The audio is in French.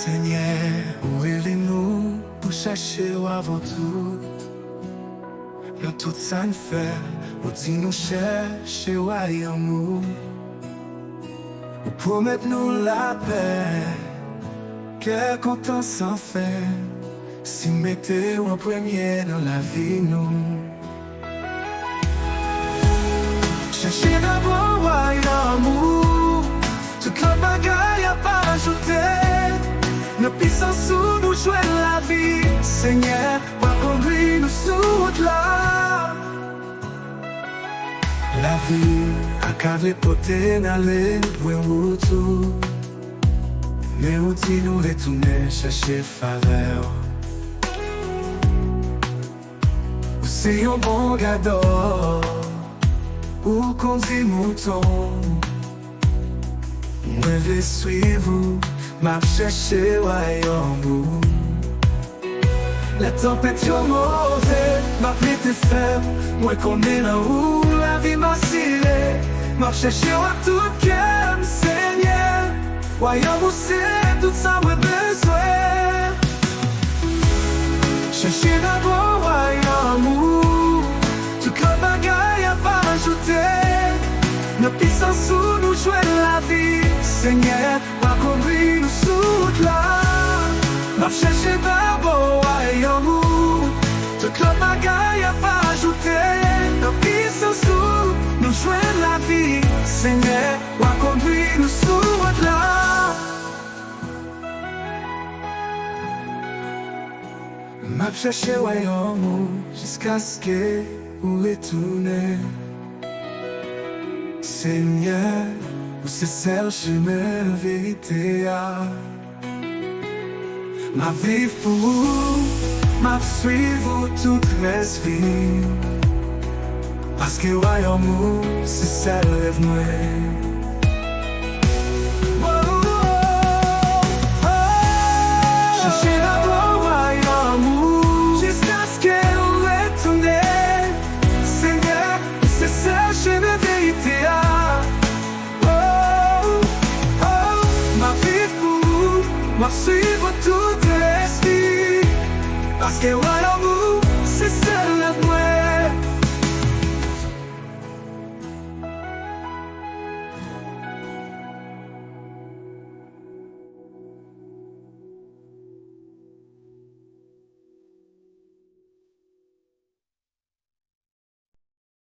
Seigneur, ouvrez-nous pour chercher avant tout. Dans toute ça nous fait, on dit nous chercher royaume. Ou promettre-nous la paix, quel content sans fait. Si mettez en premier dans la vie nous. Cherchez d'abord royaume, toute la bagaille à pas ajouter. Nos puissances sous nous jouer la vie, Seigneur, va conduire nous sous là. La vie a cavé poté dans les bouts retour. Mais on dit nous retourner chercher faveur. C'est un bon gado, ou qu'on dit mouton. Moi vais suivre, m'a chercher royaume. La tempête est mauvaise, m'a pété faible. Moi qu'on est là où la vie m'a scellé. M'a cherché à tout cœur, Seigneur. Royaume où c'est tout ça moi besoin. Chercher d'abord royaume, toute la bagaille à pas ajouter. Nos puissances sous nous jouer la vie, Seigneur, va conduire nous sous là. Va chercher d'abord royaume, toute la bagaille à pas ajouter. Nos puissances sous nous jouer la vie, Seigneur, va conduire nous sous là. M'a cherché royaume jusqu'à ce que vous retournez. Seigneur, où c'est celle chemin la vérité. Ma vie pour vous, ma suivre toute reste vie. Parce que royaume c'est celle rêve moi. Cherchez d'abord royaume jusqu'à ce que vous retournez. Seigneur, c'est celle chemin vérité. Ma suivre toute l'esprit, parce que royaume